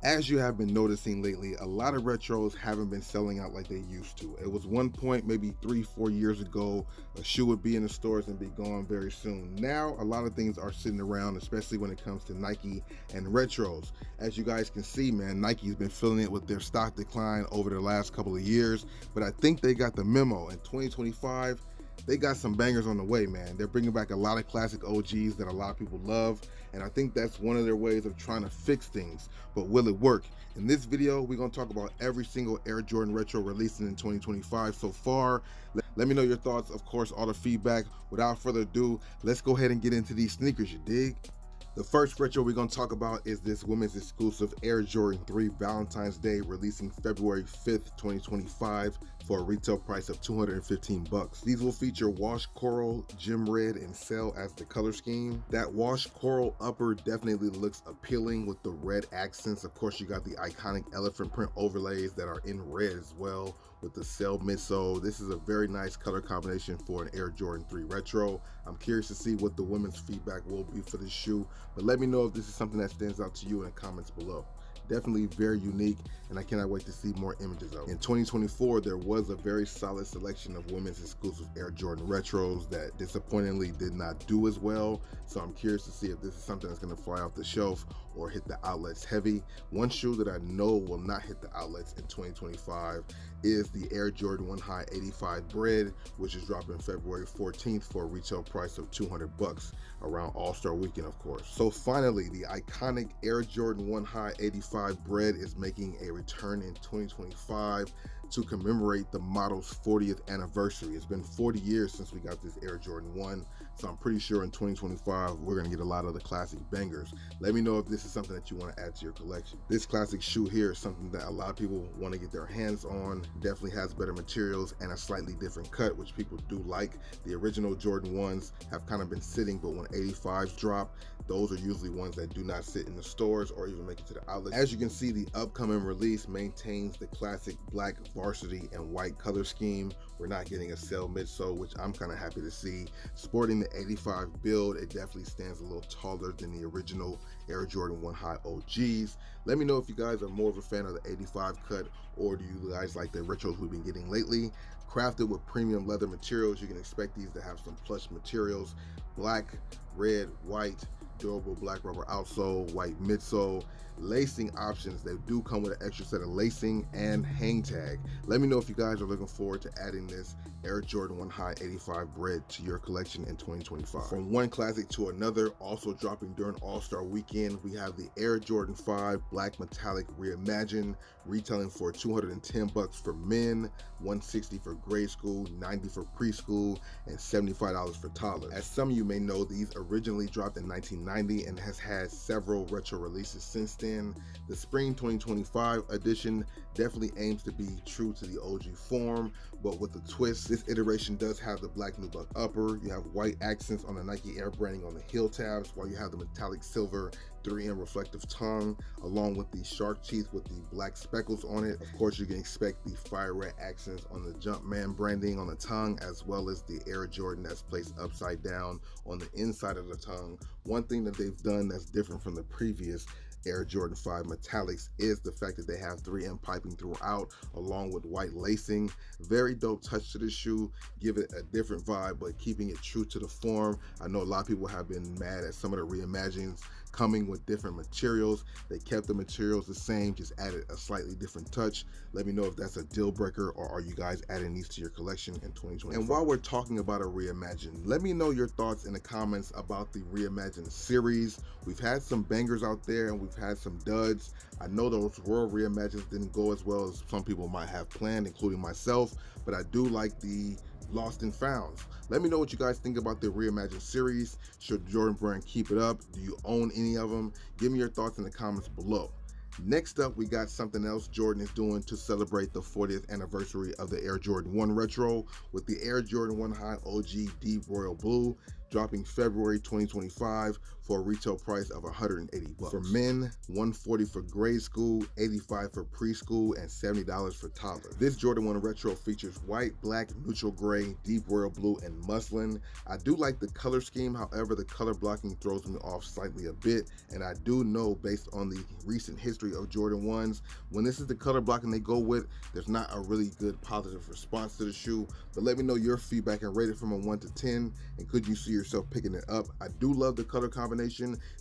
As you have been noticing lately, a lot of retros haven't been selling out like they used to. It was one point, maybe 3-4 years ago, a shoe would be in the stores and be gone very soon. Now, a lot of things are sitting around, especially when it comes to Nike and retros. As you guys can see, man, Nike's been feeling it with their stock decline over the last couple of years, but I think they got the memo. In 2025, they got some bangers on the way, man. They're bringing back a lot of classic OGs that a lot of people love, and I think that's one of their ways of trying to fix things. But will it work? In this video, we're going to talk about every single Air Jordan Retro releasing in 2025 so far. Let me know your thoughts, of course, all the feedback. Without further ado, let's go ahead and get into these sneakers, you dig? The first retro we're going to talk about is this women's exclusive Air Jordan 3 Valentine's Day, releasing February 5th, 2025 for a retail price of $215. These will feature washed coral, gem red, and sell as the color scheme. That washed coral upper definitely looks appealing with the red accents. Of course, you got the iconic elephant print overlays that are in red as well with the cell midsole. This is a very nice color combination for an Air Jordan 3 retro. I'm curious to see what the women's feedback will be for this shoe, but let me know if this is something that stands out to you in the comments below. Definitely very unique, and I cannot wait to see more images of it. In 2024, there was a very solid selection of women's exclusive Air Jordan retros that disappointingly did not do as well, so I'm curious to see if this is something that's going to fly off the shelf or hit the outlets heavy. One shoe that I know will not hit the outlets in 2025 is the Air Jordan 1 High 85 Bred, which is dropping February 14th for a retail price of $200 around All-Star Weekend, of course. So finally, the iconic Air Jordan 1 High 85 Bred is making a return in 2025 to commemorate the model's 40th anniversary. It's been 40 years since we got this Air Jordan 1, so I'm pretty sure in 2025 we're gonna get a lot of the classic bangers. Let me know if this is something that you want to add to your collection. This classic shoe here is something that a lot of people want to get their hands on. Definitely has better materials and a slightly different cut, which people do like. The original Jordan 1s have kind of been sitting, but when 85s drop, those are usually ones that do not sit in the stores or even make it to the outlets. As you can see, the upcoming release maintains the classic black Varsity and white color scheme. We're not getting a cell midsole, which I'm kind of happy to see. Sporting the 85 build, it definitely stands a little taller than the original Air Jordan 1 High OGs. Let me know if you guys are more of a fan of the 85 cut, or do you guys like the retros we've been getting lately? Crafted with premium leather materials, you can expect these to have some plush materials. Black, red, white, durable black rubber outsole, white midsole. Lacing options, they do come with an extra set of lacing and hang tag. Let me know if you guys are looking forward to adding this Air Jordan 1 High 85 Bred to your collection in 2025. From one classic to another, also dropping during All-Star Weekend, we have the Air Jordan 5 Black Metallic Reimagined, retailing for $210 for men, $160 for grade school, $90 for preschool, and $75 for toddlers. As some of you may know, these originally dropped in 1990 and has had several retro releases since then. The spring 2025 edition definitely aims to be true to the OG form, but with a twist. This iteration does have the black nubuck upper. You have white accents on the Nike Air branding on the heel tabs, while you have the metallic silver 3M reflective tongue, along with the shark teeth with the black speckles on it. Of course, you can expect the fire red accents on the Jumpman branding on the tongue, as well as the Air Jordan that's placed upside down on the inside of the tongue. One thing that they've done that's different from the previous Air Jordan 5 metallics is the fact that they have 3M piping throughout, along with white lacing. Very dope touch to the shoe, give it a different vibe, but keeping it true to the form. I know a lot of people have been mad at some of the reimaginings coming with different materials. They kept the materials the same, just added a slightly different touch. Let me know if that's a deal breaker, or are you guys adding these to your collection in 2020? And while we're talking about a reimagined, let me know your thoughts in the comments about the Reimagined series. We've had some bangers out there and we've had some duds. I know those Royal Reimagined didn't go as well as some people might have planned, including myself, but I do like the Lost and Founds. Let me know what you guys think about the Reimagined series. Should Jordan Brand keep it up? Do you own any of them? Give me your thoughts in the comments below. Next up, we got something else Jordan is doing to celebrate the 40th anniversary of the Air Jordan 1 retro with the Air Jordan 1 High OG Deep Royal Blue, dropping February 2025 for a retail price of $180. For men, $140 for grade school, $85 for preschool, and $70 for toddler. This Jordan 1 Retro features white, black, neutral gray, deep royal blue, and muslin. I do like the color scheme, however, the color blocking throws me off slightly a bit, and I do know based on the recent history of Jordan 1s, when this is the color blocking they go with, there's not a really good positive response to the shoe. But let me know your feedback and rate it from a 1 to 10, and could you see yourself picking it up? I do love the color combination.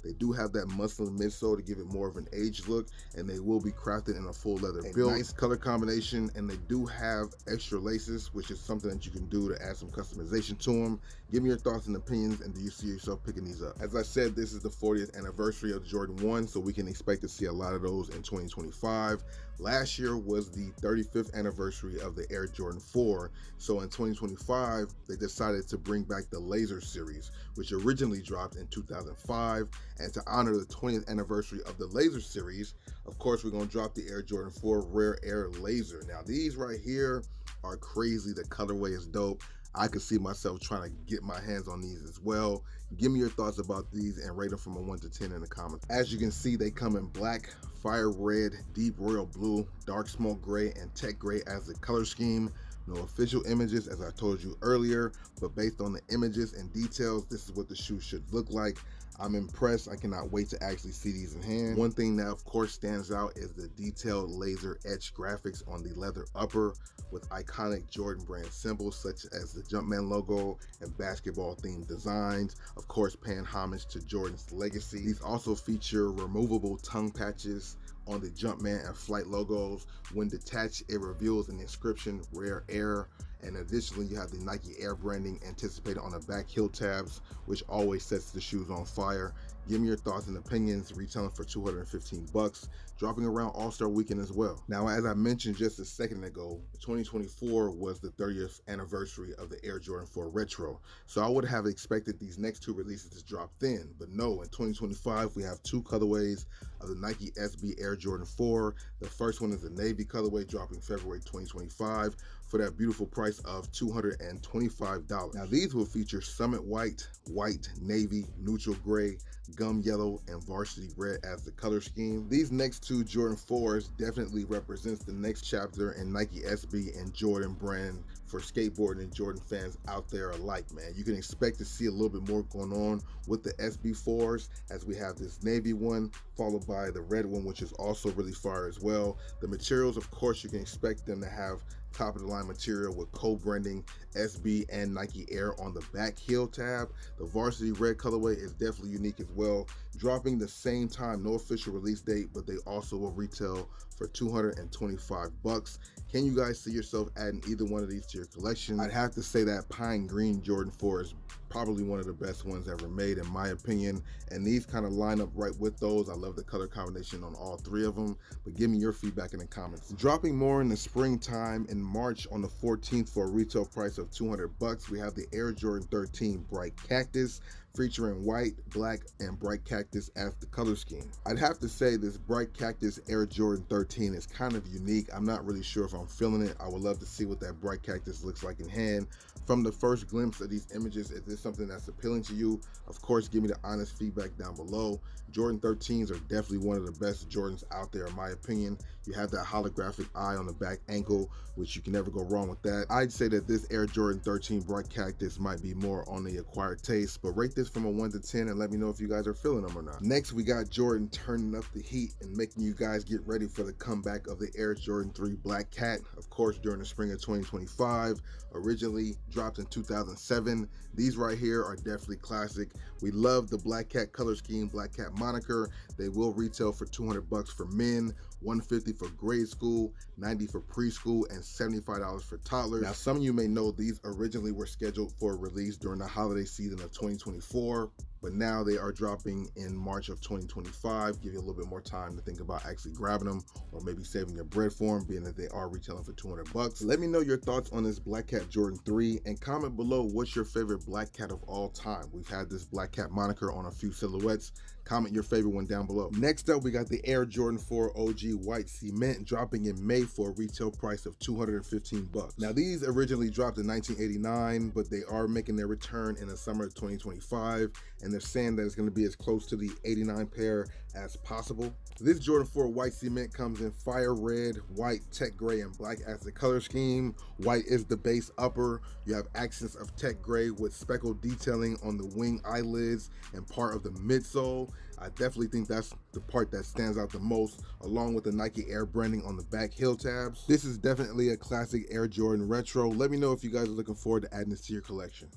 They do have that muslin midsole to give it more of an aged look, and they will be crafted in a full leather build. Nice color combination, and they do have extra laces, which is something that you can do to add some customization to them. Give me your thoughts and opinions, and do you see yourself picking these up? As I said, this is the 40th anniversary of the Jordan 1, so we can expect to see a lot of those in 2025. Last year was the 35th anniversary of the Air Jordan 4, so in 2025, they decided to bring back the Laser series, which originally dropped in 2005, and to honor the 20th anniversary of the Laser series, of course, we're gonna drop the Air Jordan 4 Rare Air Laser. Now, these right here are crazy. The colorway is dope. I could see myself trying to get my hands on these as well. Give me your thoughts about these and rate them from a 1 to 10 in the comments. As you can see, they come in black, fire red, deep royal blue, dark smoke gray, and tech gray as the color scheme. No official images, as I told you earlier, but based on the images and details, this is what the shoe should look like. I'm impressed. I cannot wait to actually see these in hand. One thing that of course stands out is the detailed laser etched graphics on the leather upper with iconic Jordan brand symbols such as the Jumpman logo and basketball themed designs, of course paying homage to Jordan's legacy. These also feature removable tongue patches on the Jumpman and Flight logos. When detached, it reveals an inscription, Rare Air, and additionally you have the Nike Air branding anticipated on the back heel tabs, which always sets the shoes on fire. Give me your thoughts and opinions. Retailing for $215, dropping around All-Star Weekend as well. Now, as I mentioned just a second ago, 2024 was the 30th anniversary of the Air Jordan 4 Retro, so I would have expected these next two releases to drop then, but no, in 2025 we have two colorways of the Nike SB Air Jordan 4. The first one is the navy colorway, dropping February 2025 for that beautiful price of $225. Now, these will feature Summit White, White, Navy, Neutral Gray, Gum Yellow, and Varsity Red as the color scheme. These next two Jordan 4s definitely represents the next chapter in Nike SB and Jordan brand for skateboarding and Jordan fans out there alike, man. You can expect to see a little bit more going on with the SB4s, as we have this navy one followed by the red one, which is also really fire as well. The materials, of course, you can expect them to have top of the line material with co-branding SB and Nike Air on the back heel tab. The Varsity Red colorway is definitely unique as well, dropping the same time, no official release date, but they also will retail for $225. Can you guys see yourself adding either one of these to your collection? I'd have to say that Pine Green Jordan 4 is probably one of the best ones ever made in my opinion, and these kind of line up right with those. I love the color combination on all three of them, but give me your feedback in the comments. Dropping more in the springtime in March on the 14th for a retail price of $200, we have the Air Jordan 13 Bright Cactus, featuring white, black, and bright cactus as the color scheme. I'd have to say this Bright Cactus Air Jordan 13 is kind of unique. I'm not really sure if I'm feeling it. I would love to see what that Bright Cactus looks like in hand. From the first glimpse of these images, is this something that's appealing to you? Of course, give me the honest feedback down below. Jordan 13s are definitely one of the best Jordans out there in my opinion. You have that holographic eye on the back ankle, which you can never go wrong with that. I'd say that this Air Jordan 13 Bright Cactus might be more on the acquired taste, but rate this from a 1 to 10 and let me know if you guys are feeling them or not. Next, we got Jordan turning up the heat and making you guys get ready for the comeback of the Air Jordan 3 Black Cat, of course during the spring of 2025. Originally dropped in 2007. These right here are definitely classic. We love the Black Cat color scheme, Black Cat moniker. They will retail for $200 for men, $150 for grade school, $90 for preschool, and $75 for toddlers. Now, some of you may know these originally were scheduled for release during the holiday season of 2024. but now they are dropping in March of 2025. Give you a little bit more time to think about actually grabbing them, or maybe saving your bread for them, being that they are retailing for 200 bucks. Let me know your thoughts on this Black Cat Jordan 3, and comment below what's your favorite Black Cat of all time. We've had this Black Cat moniker on a few silhouettes. Comment your favorite one down below. Next up, we got the Air Jordan 4 OG White Cement, dropping in May for a retail price of 215 bucks. Now, these originally dropped in 1989, but they are making their return in the summer of 2025, and they're saying that it's going to be as close to the 89 pair as possible. This Jordan 4 White Cement comes in fire red, white, tech gray, and black as the color scheme. White is the base upper. You have accents of tech gray with speckled detailing on the wing eyelids and part of the midsole. I definitely think that's the part that stands out the most, along with the Nike Air branding on the back heel tabs. This is definitely a classic Air Jordan retro. Let me know if you guys are looking forward to adding this to your collection.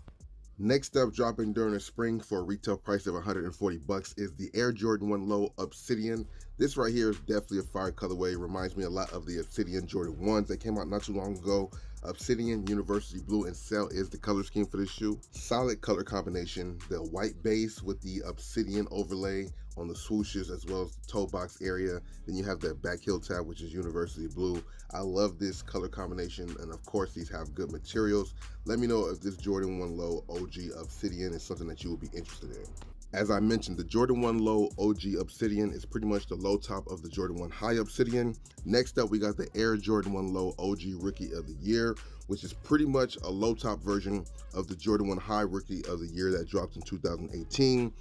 Next up, dropping during the spring for a retail price of 140 bucks is the Air Jordan 1 Low Obsidian. This right here is definitely a fire colorway. Reminds me a lot of the Obsidian Jordan 1s that came out not too long ago. Obsidian, University Blue, and Cell is the color scheme for this shoe. Solid color combination. The white base with the Obsidian overlay on the swooshes as well as the toe box area. Then you have that back heel tab, which is University Blue. I love this color combination, and of course these have good materials. Let me know if this Jordan 1 Low OG Obsidian is something that you would be interested in. As I mentioned, the Jordan 1 Low OG Obsidian is pretty much the low top of the Jordan 1 High Obsidian. Next up, we got the Air Jordan 1 Low OG Rookie of the Year, which is pretty much a low top version of the Jordan 1 High Rookie of the Year that dropped in 2018.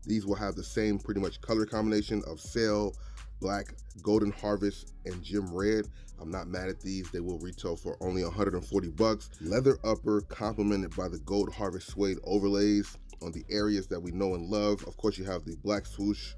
These will have the same pretty much color combination of sail, black, golden harvest, and gem red. I'm not mad at these. They will retail for only 140 bucks. Leather upper complemented by the gold harvest suede overlays on the areas that we know and love. Of course, you have the black swoosh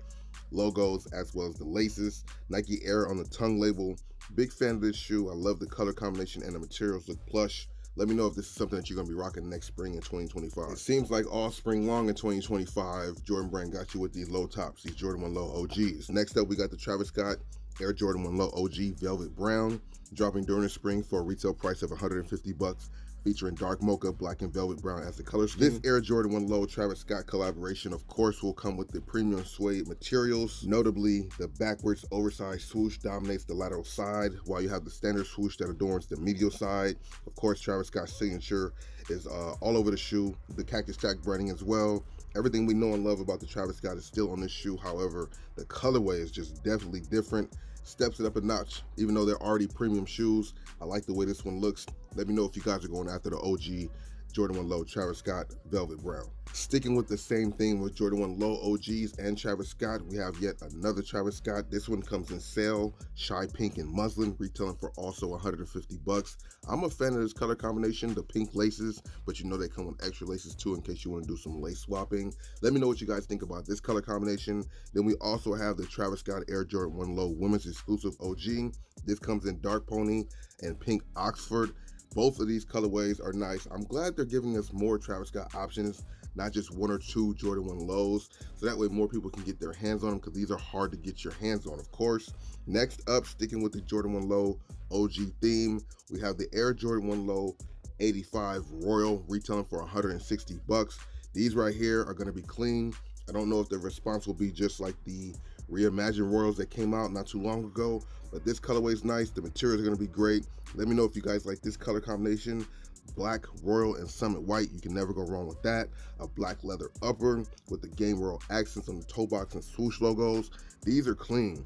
logos as well as the laces. Nike Air on the tongue label. Big fan of this shoe. I love the color combination and the materials look plush. Let me know if this is something that you're going to be rocking next spring in 2025. It seems like all spring long in 2025, Jordan Brand got you with these low tops, these Jordan 1 Low OGs. Next up, we got the Travis Scott Air Jordan 1 Low OG Velvet Brown, dropping during the spring for a retail price of 150 bucks. Featuring dark mocha, black, and velvet brown as the color scheme. This Air Jordan 1 Low Travis Scott collaboration, of course, will come with the premium suede materials. Notably, the backwards oversized swoosh dominates the lateral side, while you have the standard swoosh that adorns the medial side. Of course, Travis Scott's signature is all over the shoe. The Cactus Jack branding as well. Everything we know and love about the Travis Scott is still on this shoe. However, the colorway is just definitely different. Steps it up a notch, even though they're already premium shoes. I like the way this one looks. Let me know if you guys are going after the OG Jordan 1 Low Travis Scott Velvet Brown. Sticking with the same thing with Jordan 1 Low OGs and Travis Scott, we have yet another Travis Scott. This one comes in sail, shy pink, and muslin, retailing for also 150 bucks. I'm a fan of this color combination, the pink laces, but you know they come with extra laces too in case you want to do some lace swapping. Let me know what you guys think about this color combination. Then we also have the Travis Scott Air Jordan 1 Low Women's Exclusive OG. This comes in dark pony and pink Oxford. Both of these colorways are nice. I'm glad they're giving us more Travis Scott options, not just one or two Jordan 1 Lows, so that way more people can get their hands on them, because these are hard to get your hands on, of course. Next up, sticking with the Jordan 1 Low OG theme, we have the Air Jordan 1 Low 85 Royal, retailing for 160 bucks. These right here are going to be clean. I don't know if the response will be just like the Reimagined Royals that came out not too long ago, but this colorway is nice. The materials are going to be great. Let me know if you guys like this color combination. Black, royal, and summit white. You can never go wrong with that. A black leather upper with the game royal accents on the toe box and swoosh logos. These are clean.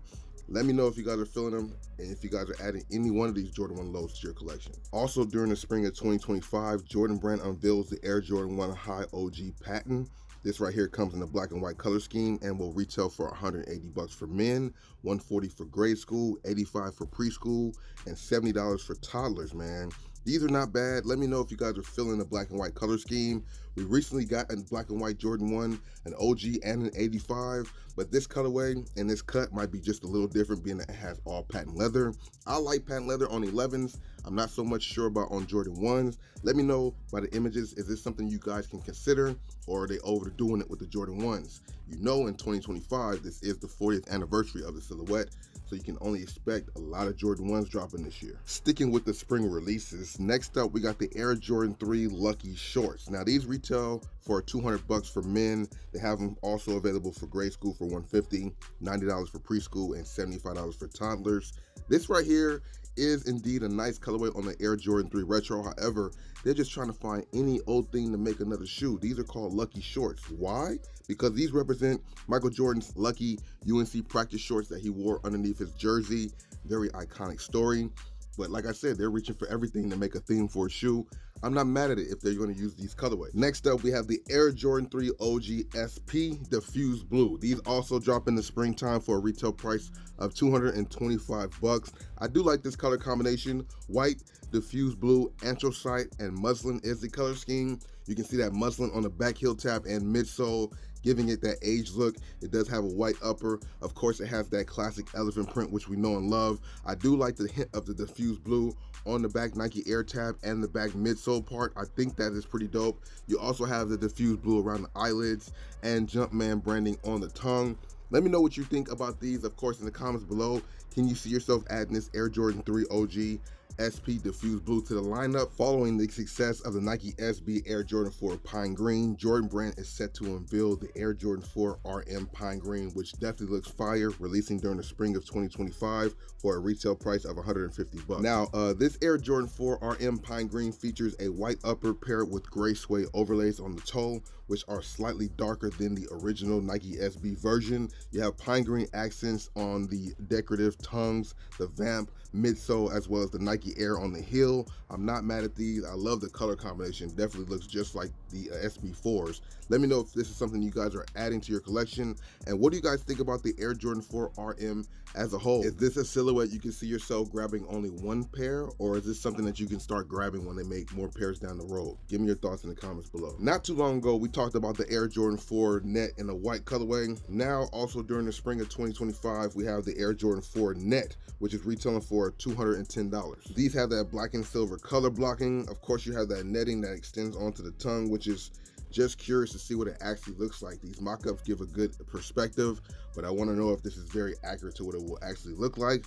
Let me know if you guys are feeling them and if you guys are adding any one of these Jordan 1 Lows to your collection. Also, during the spring of 2025, Jordan Brand unveils the Air Jordan 1 High OG patent. This right here comes in the black and white color scheme and will retail for 180 bucks for men, 140 for grade school, 85 for preschool, and $70 for toddlers, man. These are not bad. Let me know if you guys are feeling the black and white color scheme. We recently got a black and white Jordan 1, an OG and an 85, but this colorway and this cut might be just a little different, being that it has all patent leather. I like patent leather on 11s. I'm not so much sure about on Jordan 1s. Let me know by the images, is this something you guys can consider, or are they overdoing it with the Jordan 1s? You know, in 2025, this is the 40th anniversary of the silhouette, so you can only expect a lot of Jordan 1s dropping this year. Sticking with the spring releases, next up we got the Air Jordan 3 Lucky Shorts. Now these retail for $200 for men. They have them also available for grade school for $150, $90 for preschool, and $75 for toddlers. This right here is indeed a nice colorway on the Air Jordan 3 Retro. However, they're just trying to find any old thing to make another shoe. These are called Lucky Shorts. Why? Because these represent Michael Jordan's lucky UNC practice shorts that he wore underneath his jersey. Very iconic story. But like I said, they're reaching for everything to make a theme for a shoe. I'm not mad at it if they're going to use these colorways. Next up, we have the Air Jordan 3 OG SP Diffused Blue. These also drop in the springtime for a retail price of $225. I do like this color combination. White, diffused blue, anthracite, and muslin is the color scheme. You can see that muslin on the back heel tab and midsole, giving it that age look. It does have a white upper. Of course, it has that classic elephant print, which we know and love. I do like the hint of the diffused blue on the back Nike Air tab and the back midsole part. I think that is pretty dope. You also have the diffused blue around the eyelids and Jumpman branding on the tongue. Let me know what you think about these, of course, in the comments below. Can you see yourself adding this Air Jordan 3 OG SP Diffused Blue to the lineup? Following the success of the Nike SB Air Jordan 4 Pine Green, Jordan Brand is set to unveil the Air Jordan 4 RM Pine Green, which definitely looks fire, releasing during the spring of 2025 for a retail price of $150. Now, this Air Jordan 4 RM Pine Green features a white upper paired with gray suede overlays on the toe, which are slightly darker than the original Nike SB version. You have pine green accents on the decorative tongues, the vamp, midsole, as well as the Nike Air on the heel. I'm not mad at these. I love the color combination. Definitely looks just like the SB4s. Let me know if this is something you guys are adding to your collection, and what do you guys think about the Air Jordan 4 RM as a whole? Is this a silhouette you can see yourself grabbing only one pair, or is this something that you can start grabbing when they make more pairs down the road? Give me your thoughts in the comments below. Not too long ago, we talked about the Air Jordan 4 Net in a white colorway. Now, also during the spring of 2025, we have the Air Jordan 4 Net, which is retailing for $210. These have that black and silver color blocking. Of course, you have that netting that extends onto the tongue, which is just curious to see what it actually looks like. These mock-ups give a good perspective, but I want to know if this is very accurate to what it will actually look like.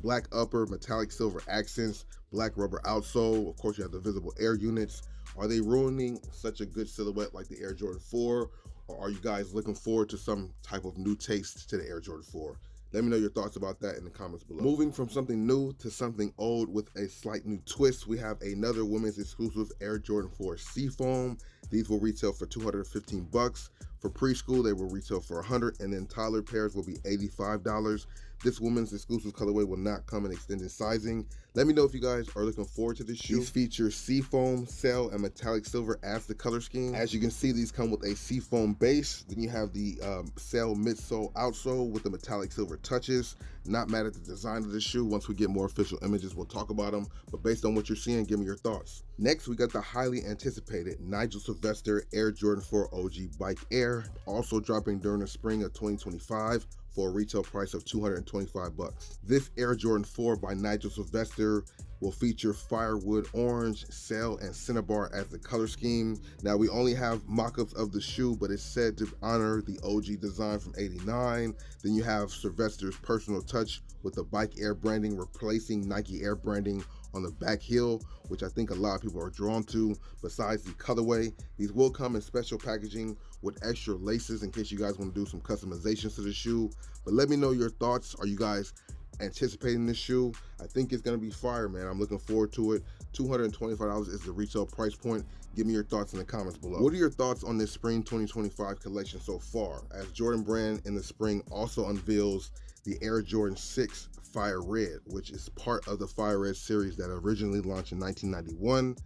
Black upper, metallic silver accents, black rubber outsole. Of course, you have the visible air units. Are they ruining such a good silhouette like the Air Jordan 4, or are you guys looking forward to some type of new taste to the Air Jordan 4? Let me know your thoughts about that in the comments below. Moving from something new to something old with a slight new twist, we have another women's exclusive Air Jordan 4 Seafoam. These will retail for $215. For preschool, they will retail for $100, and then toddler pairs will be $85. This women's exclusive colorway will not come in extended sizing. Let me know if you guys are looking forward to this shoe. These feature seafoam, sail, and metallic silver as the color scheme. As you can see, these come with a seafoam base. Then you have the sail midsole outsole with the metallic silver touches. Not mad at the design of the shoe. Once we get more official images, we'll talk about them. But based on what you're seeing, give me your thoughts. Next, we got the highly anticipated Nigel Sylvester Air Jordan 4 OG Bike Air, also dropping during the spring of 2025 for a retail price of $225. This Air Jordan 4 by Nigel Sylvester will feature firewood orange, sail, and cinnabar as the color scheme. Now, we only have mock-ups of the shoe, but it's said to honor the OG design from '89. Then you have Sylvester's personal touch with the Bike Air branding, replacing Nike Air branding on the back heel, which I think a lot of people are drawn to. Besides the colorway, these will come in special packaging with extra laces in case you guys want to do some customizations to the shoe. But let me know your thoughts. Are you guys anticipating this shoe? I think it's going to be fire, man. I'm looking forward to it. $225 is the retail price point. Give me your thoughts in the comments below. What are your thoughts on this spring 2025 collection so far, as Jordan Brand in the spring also unveils the Air Jordan 6 Fire Red, which is part of the Fire Red series that originally launched in 1991.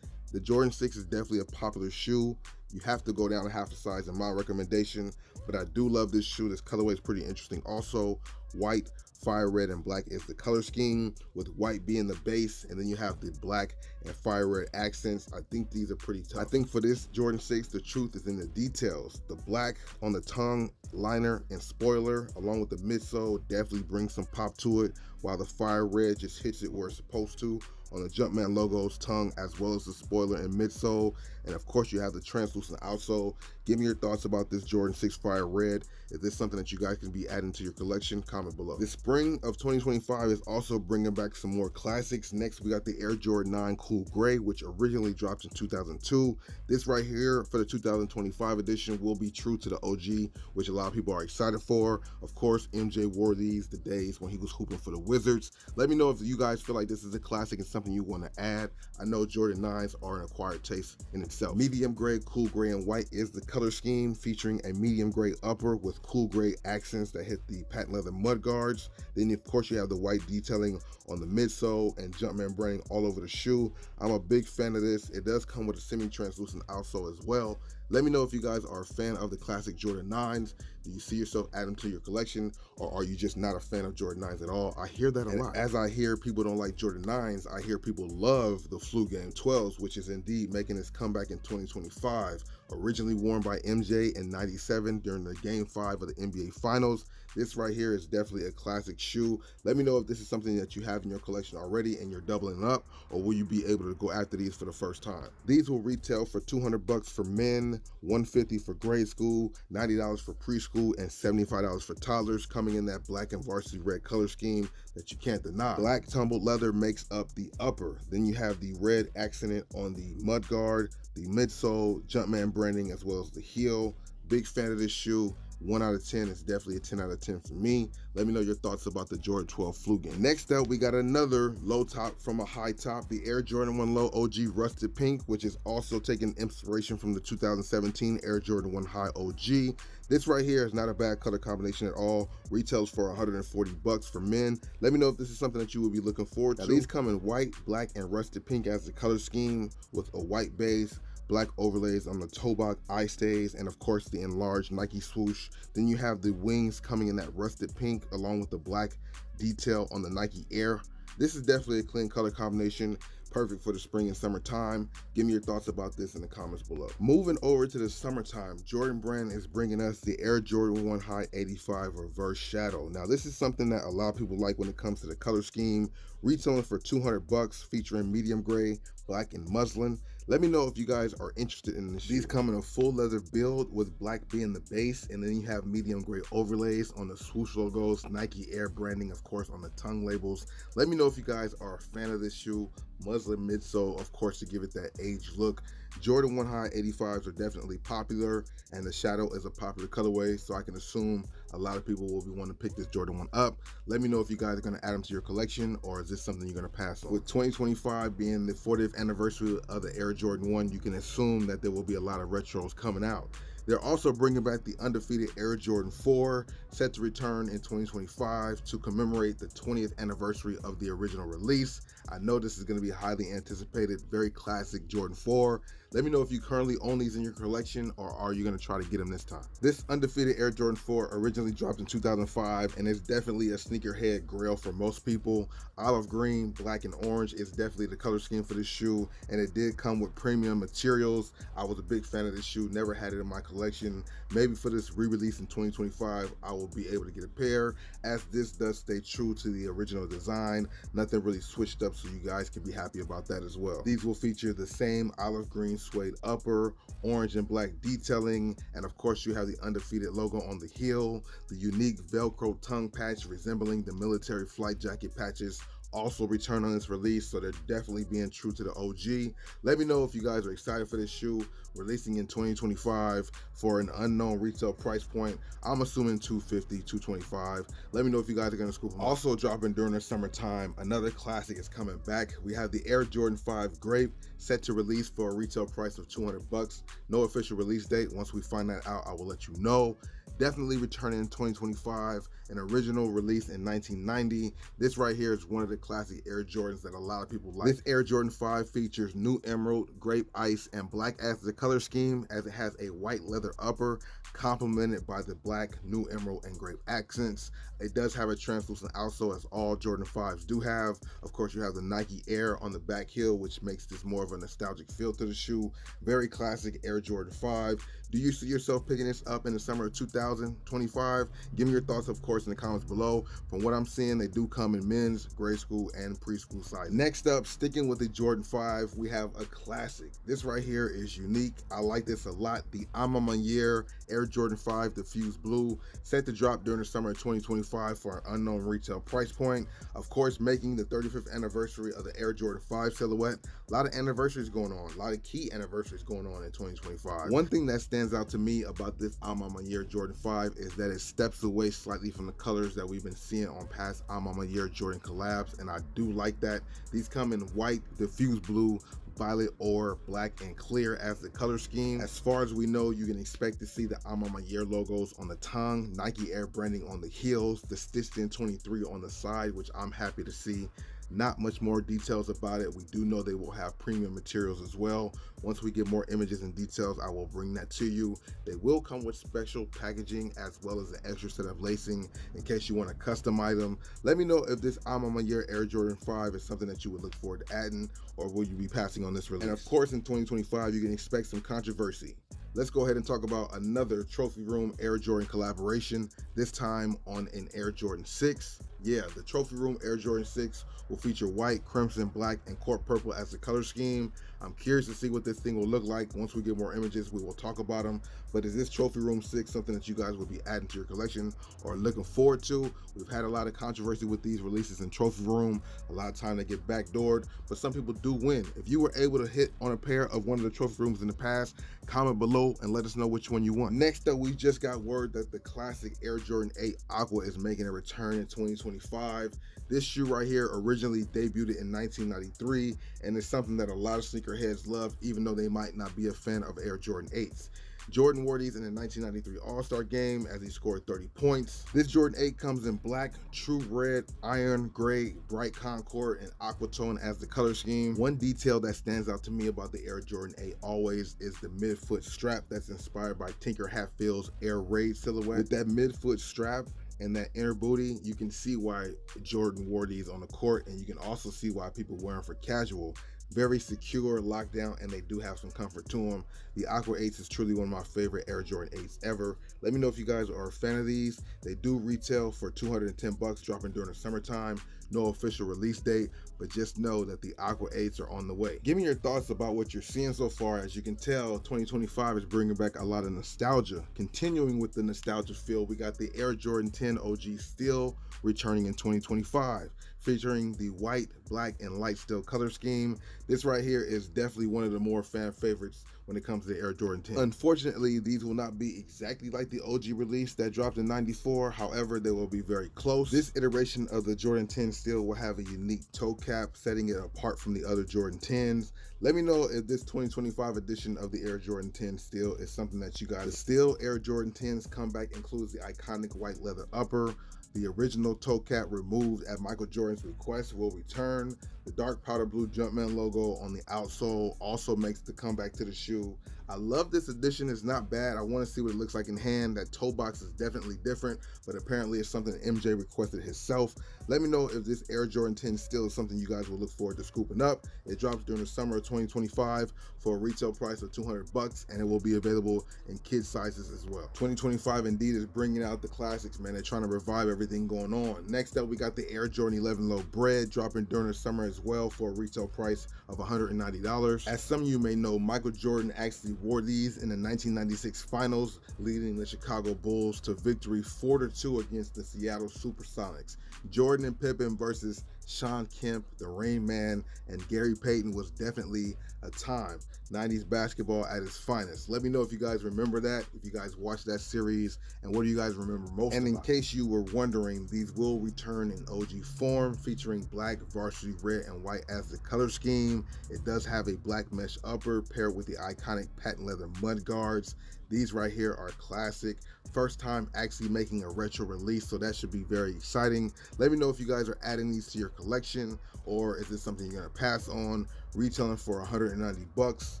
The Jordan 6 is definitely a popular shoe. You have to go down a half a size in my recommendation, but I do love this shoe. This colorway is pretty interesting. Also, white, fire red, and black is the color scheme, with white being the base, and then you have the black and fire red accents. I think these are pretty tough. I think for this Jordan 6, the truth is in the details. The black on the tongue, liner, and spoiler, along with the midsole, definitely brings some pop to it, while the fire red just hits it where it's supposed to on the Jumpman logo's tongue, as well as the spoiler and midsole. And of course, you have the translucent outsole. Give me your thoughts about this Jordan 6 Fire Red. Is this something that you guys can be adding to your collection? Comment below. The spring of 2025 is also bringing back some more classics. Next, we got the Air Jordan 9 Cool Gray, which originally dropped in 2002. This right here for the 2025 edition will be true to the OG, which a lot of people are excited for. Of course, MJ wore these the days when he was hooping for the Wizards. Let me know if you guys feel like this is a classic and something you want to add. I know Jordan 9s are an acquired taste in itself. Medium gray, cool gray, and white is the color scheme, featuring a medium gray upper with cool gray accents that hit the patent leather mud guards. Then of course you have the white detailing on the midsole and Jumpman branding all over the shoe. I'm a big fan of this. It does come with a semi-translucent outsole as well. Let me know if you guys are a fan of the classic Jordan 9s. Do you see yourself adding them to your collection, or are you just not a fan of Jordan 9s at all? I hear that a lot. As I hear people don't like Jordan 9s, I hear people love the Flu Game 12s, which is indeed making its comeback in 2025. Originally worn by MJ in '97 during the Game 5 of the NBA Finals. This right here is definitely a classic shoe. Let me know if this is something that you have in your collection already and you're doubling up, or will you be able to go after these for the first time? These will retail for $200 for men, $150 for grade school, $90 for preschool, and $75 for toddlers, coming in that black and varsity red color scheme that you can't deny. Black tumbled leather makes up the upper. Then you have the red accented on the mud guard, the midsole, Jumpman branding, as well as the heel. Big fan of this shoe. 1 out of 10 is definitely a 10 out of 10 for me. Let me know your thoughts about the Jordan 12 Flu Game. Next up, we got another low top from a high top, the Air Jordan 1 Low OG Rusted Pink, which is also taking inspiration from the 2017 Air Jordan 1 High OG. This right here is not a bad color combination at all. Retails for $140 for men. Let me know if this is something that you would be looking forward to. Now, these come in white, black, and rusted pink as the color scheme, with a white base, black overlays on the toe box eye stays, and of course the enlarged Nike swoosh. Then you have the wings coming in that rusted pink along with the black detail on the Nike Air. This is definitely a clean color combination, perfect for the spring and summertime. Give me your thoughts about this in the comments below. Moving over to the summertime, Jordan Brand is bringing us the Air Jordan 1 High 85 Reverse Shadow. Now this is something that a lot of people like when it comes to the color scheme. Retailing for $200, featuring medium gray, black, and muslin. Let me know if you guys are interested in this. These come in a full leather build with black being the base, and then you have medium gray overlays on the swoosh logos, Nike Air branding, of course, on the tongue labels. Let me know if you guys are a fan of this shoe. Muslin midsole, of course, to give it that age look. Jordan 1 High 85s are definitely popular, and the shadow is a popular colorway, so I can assume a lot of people will be wanting to pick this Jordan 1 up. Let me know if you guys are going to add them to your collection, or is this something you're going to pass on. With 2025 being the 40th anniversary of the Air Jordan 1, you can assume that there will be a lot of retros coming out. They're also bringing back the undefeated Air Jordan 4, set to return in 2025 to commemorate the 20th anniversary of the original release. I know this is going to be highly anticipated, very classic Jordan 4. Let me know if you currently own these in your collection, or are you going to try to get them this time. This undefeated Air Jordan 4 originally dropped in 2005, and it's definitely a sneakerhead grail for most people. Olive green, black, and orange is definitely the color scheme for this shoe, and it did come with premium materials. I was a big fan of this shoe, never had it in my collection. Maybe for this re-release in 2025, I will be able to get a pair, as this does stay true to the original design. Nothing really switched up, so you guys can be happy about that as well. These will feature the same olive green suede upper, orange and black detailing, and of course you have the undefeated logo on the heel, the unique Velcro tongue patch resembling the military flight jacket patches also return on this release, so they're definitely being true to the OG. Let me know if you guys are excited for this shoe, releasing in 2025 for an unknown retail price point. I'm assuming $250, $225. Let me know if you guys are gonna scoop them. Also dropping during the summertime, another classic is coming back. We have the Air Jordan 5 Grape, set to release for a retail price of $200. No official release date. Once we find that out, I will let you know. Definitely returning in 2025, an original release in 1990. This right here is one of the classic Air Jordans that a lot of people like. This Air Jordan 5 features new emerald, grape ice, and black as the color scheme, as it has a white leather upper, complemented by the black, new emerald, and grape accents. It does have a translucent outsole, as all Jordan 5s do have. Of course, you have the Nike Air on the back heel, which makes this more of a nostalgic feel to the shoe. Very classic Air Jordan 5. Do you see yourself picking this up in the summer of 2025? Give me your thoughts, of course, in the comments below. From what I'm seeing, they do come in men's, grade school, and preschool size. Next up, sticking with the Jordan 5, we have a classic. This right here is unique. I like this a lot. The Maniere Air Jordan 5 Diffused Blue, set to drop during the summer of 2025 for an unknown retail price point. Of course, making the 35th anniversary of the Air Jordan 5 silhouette. A lot of anniversaries going on, a lot of key anniversaries going on in 2025. One thing that stands out to me about this Maniere Jordan 5 is that it steps away slightly from the colors that we've been seeing on past Maniere Jordan collabs, and I do like that. These come in white, diffused blue, violet, or black and clear as the color scheme. As far as we know, you can expect to see the Maniere logos on the tongue, Nike Air branding on the heels, the stitched in 23 on the side, which I'm happy to see. Not much more details about it. We do know they will have premium materials as well. Once we get more images and details, I will bring that to you. They will come with special packaging as well as an extra set of lacing in case you want a custom item. Let me know if this Maniere Air Jordan 5 is something that you would look forward to adding, or will you be passing on this release? And of course, in 2025, you can expect some controversy. Let's go ahead and talk about another Trophy Room Air Jordan collaboration, this time on an Air Jordan 6. Yeah, the Trophy Room Air Jordan 6 will feature white, crimson, black, and court purple as the color scheme. I'm curious to see what this thing will look like. Once we get more images, we will talk about them. But is this Trophy Room 6 something that you guys will be adding to your collection or looking forward to? We've had a lot of controversy with these releases in Trophy Room. A lot of time they get backdoored, but some people do win. If you were able to hit on a pair of one of the Trophy Rooms in the past, comment below and let us know which one you want. Next up, we just got word that the classic Air Jordan 8 Aqua is making a return in 2025. This shoe right here originally debuted in 1993, and it's something that a lot of sneakerheads love, even though they might not be a fan of Air Jordan 8s. Jordan wore these in the 1993 All-Star game as he scored 30 points. This Jordan 8 comes in black, true red, iron gray, bright concord, and aqua tone as the color scheme. One detail that stands out to me about the Air Jordan 8 always is the midfoot strap that's inspired by Tinker Hatfield's Air Raid silhouette. With that midfoot strap and that inner booty, you can see why Jordan wore these on the court, and you can also see why people wear them for casual. Very secure, locked down, and they do have some comfort to them. The Aqua 8s is truly one of my favorite Air Jordan 8s ever. Let me know if you guys are a fan of these. They do retail for $210, dropping during the summertime. No official release date, but just know that the Aqua 8s are on the way. Give me your thoughts about what you're seeing so far. As you can tell, 2025 is bringing back a lot of nostalgia. Continuing with the nostalgia feel, we got the Air Jordan 10 OG Steel returning in 2025, featuring the white, black, and light steel color scheme. This right here is definitely one of the more fan favorites when it comes to the Air Jordan 10. Unfortunately, these will not be exactly like the OG release that dropped in '94. However, they will be very close. This iteration of the Jordan 10 Steel will have a unique toe cap, setting it apart from the other Jordan 10s. Let me know if this 2025 edition of the Air Jordan 10 Steel is something that you guys. The Steel Air Jordan 10's comeback includes the iconic white leather upper. The original toe cap, removed at Michael Jordan's request, will return. The dark powder blue Jumpman logo on the outsole also makes the comeback to the shoe. I love this edition. It's not bad. I want to see what it looks like in hand. That toe box is definitely different, but apparently it's something MJ requested himself. Let me know if this Air Jordan 10 still is something you guys will look forward to scooping up. It drops during the summer of 2025 for a retail price of $200, and it will be available in kid sizes as well. 2025 indeed is bringing out the classics, man. They're trying to revive everything going on. Next up, we got the Air Jordan 11 Low Bred dropping during the summer as well for a retail price of $190. As some of you may know, Michael Jordan actually wore these in the 1996 finals, leading the Chicago Bulls to victory 4-2 against the Seattle Supersonics. Jordan and Pippen versus Shawn Kemp, the Rain Man, and Gary Payton was definitely a time. 90s basketball at its finest. Let me know if you guys remember that, if you guys watched that series, and what do you guys remember most. And in case you were wondering, these will return in OG form, featuring black, varsity red, and white as the color scheme. It does have a black mesh upper paired with the iconic patent leather mud guards. These right here are classic. First time actually making a retro release, so that should be very exciting. Let me know if you guys are adding these to your collection, or is this something you're gonna pass on. Retailing for $190.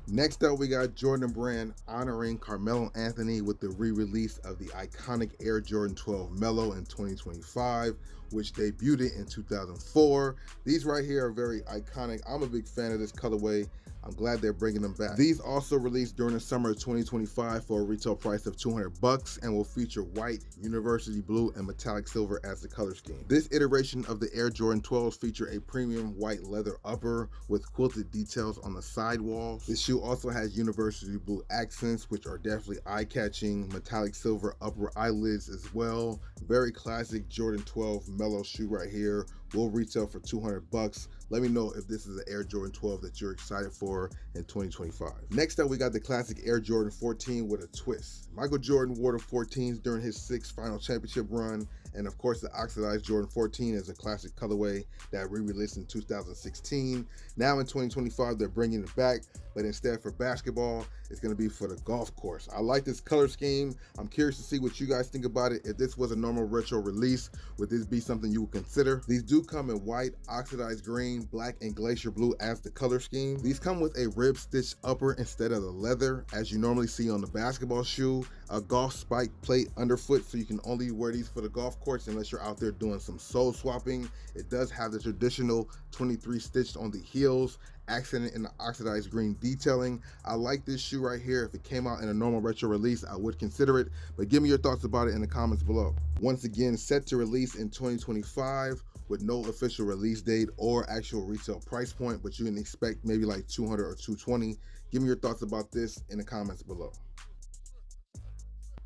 Next up, we got Jordan Brand honoring Carmelo Anthony with the re-release of the iconic Air Jordan 12 Melo in 2025, which debuted in 2004. These right here are very iconic. I'm a big fan of this colorway. I'm glad they're bringing them back. These also released during the summer of 2025 for a retail price of $200 and will feature white, university blue, and metallic silver as the color scheme. This iteration of the Air Jordan 12s feature a premium white leather upper with quilted details on the sidewalls. This shoe also has university blue accents, which are definitely eye-catching, metallic silver upper eyelids as well. Very classic Jordan 12 Melo shoe right here. Will retail for $200. Let me know if this is an Air Jordan 12 that you're excited for in 2025. Next up, we got the classic Air Jordan 14 with a twist. Michael Jordan wore the 14s during his 6th final championship run, and of course the Oxidized Jordan 14 is a classic colorway that re-released in 2016. Now in 2025, they're bringing it back, but instead for basketball, it's going to be for the golf course. I like this color scheme. I'm curious to see what you guys think about it. If this was a normal retro release, would this be something you would consider? These do come in white, oxidized green, black, and glacier blue as the color scheme. These come with a rib stitch upper instead of the leather, as you normally see on the basketball shoe, a golf spike plate underfoot, so you can only wear these for the golf course unless you're out there doing some sole swapping. It does have the traditional 23 stitched on the heels, accented in the oxidized green detailing. I like this shoe right here. If it came out in a normal retro release, I would consider it, but give me your thoughts about it in the comments below. Once again, set to release in 2025 with no official release date or actual retail price point, but you can expect maybe like $200 or $220. Give me your thoughts about this in the comments below.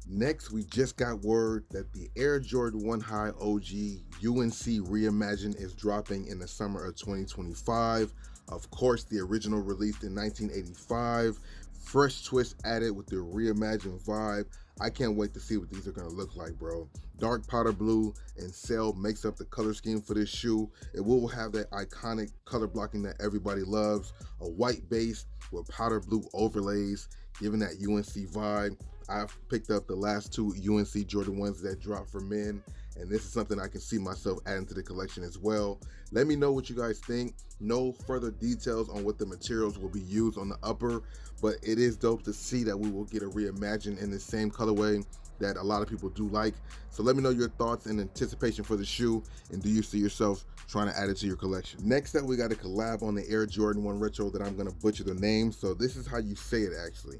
Next, we just got word that the Air Jordan 1 High OG UNC Reimagined is dropping in the summer of 2025. Of course, the original released in 1985. Fresh twist added with the reimagined vibe. I can't wait to see what these are going to look like, bro. Dark powder blue and sail makes up the color scheme for this shoe. It will have that iconic color blocking that everybody loves. A white base with powder blue overlays, giving that UNC vibe. I've picked up the last 2 UNC Jordan 1s that dropped for men, and this is something I can see myself adding to the collection as well. Let me know what you guys think. No further details on what the materials will be used on the upper, but it is dope to see that we will get a reimagined in the same colorway that a lot of people do like. So let me know your thoughts and anticipation for the shoe, and do you see yourself trying to add it to your collection? Next up, we got a collab on the Air Jordan 1 Retro that I'm gonna butcher the name, so this is how you say it actually.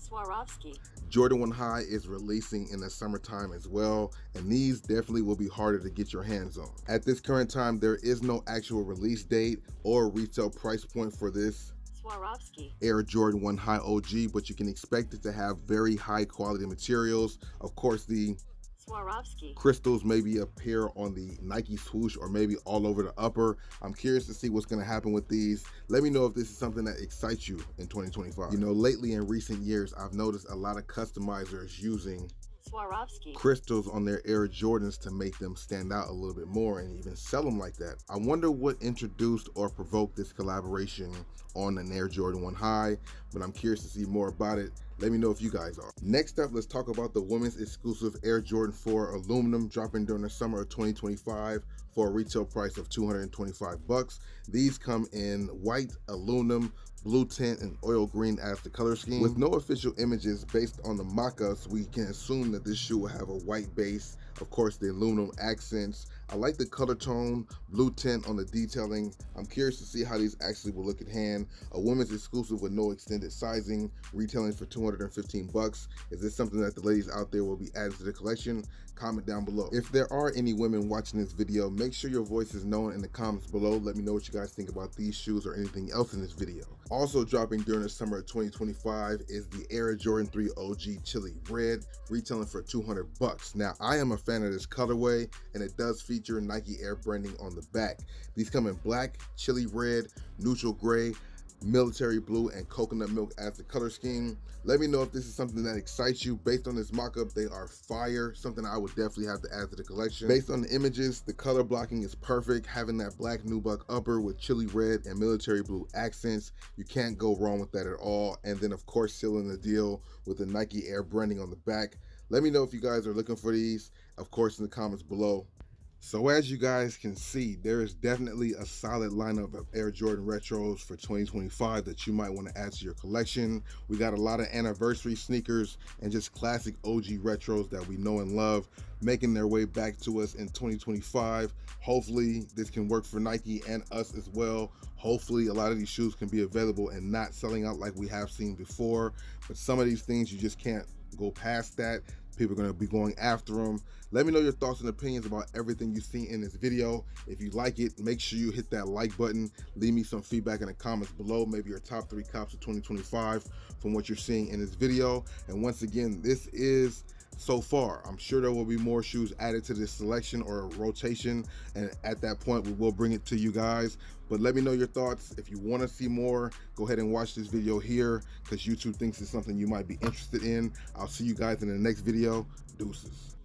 Swarovski. Jordan 1 High is releasing in the summertime as well, and these definitely will be harder to get your hands on. At this current time, there is no actual release date or retail price point for this Swarovski Air Jordan 1 High OG, but you can expect it to have very high quality materials. Of course, the Swarovski crystals maybe appear on the Nike swoosh or maybe all over the upper. I'm curious to see what's going to happen with these. Let me know if this is something that excites you in 2025. You know, lately in recent years, I've noticed a lot of customizers using Swarovski crystals on their Air Jordans to make them stand out a little bit more and even sell them like that. I wonder what introduced or provoked this collaboration on an Air Jordan 1 High, but I'm curious to see more about it. Let me know if you guys are. Next up, let's talk about the women's exclusive Air Jordan 4 Aluminum dropping during the summer of 2025 for a retail price of $225. These come in white, aluminum, blue tint, and oil green as the color scheme. With no official images, based on the mock-ups, we can assume that this shoe will have a white base, of course the aluminum accents. I like the color tone, blue tint on the detailing. I'm curious to see how these actually will look at hand. A women's exclusive with no extended sizing, retailing for $215. Is this something that the ladies out there will be adding to the collection? Comment down below. If there are any women watching this video, make sure your voice is known in the comments below. Let me know what you guys think about these shoes or anything else in this video. Also dropping during the summer of 2025 is the Air Jordan 3 OG Chile Red, retailing for $200. Now, I am a fan of this colorway, and it does feature Nike Air branding on the back. These come in black, chili red, neutral gray, military blue, and coconut milk as the color scheme. Let me know if this is something that excites you. Based on this mock-up, they are fire, something I would definitely have to add to the collection. Based on the images, the color blocking is perfect, having that black nubuck upper with chili red and military blue accents. You can't go wrong with that at all. And then of course, sealing the deal with the Nike Air branding on the back. Let me know if you guys are looking for these, of course, in the comments below. So as you guys can see, there is definitely a solid lineup of Air Jordan Retros for 2025 that you might want to add to your collection. We got a lot of anniversary sneakers and just classic OG Retros that we know and love making their way back to us in 2025. Hopefully this can work for Nike and us as well. Hopefully a lot of these shoes can be available and not selling out like we have seen before. But some of these things you just can't go past that. People are going to be going after them. Let me know your thoughts and opinions about everything you've seen in this video. If you like it, make sure you hit that like button. Leave me some feedback in the comments below, maybe your top 3 cops of 2025 from what you're seeing in this video. And once again, this is so far. I'm sure there will be more shoes added to this selection or rotation, and at that point we will bring it to you guys. But let me know your thoughts. If you want to see more, go ahead and watch this video here because YouTube thinks it's something you might be interested in. I'll see you guys in the next video. Deuces.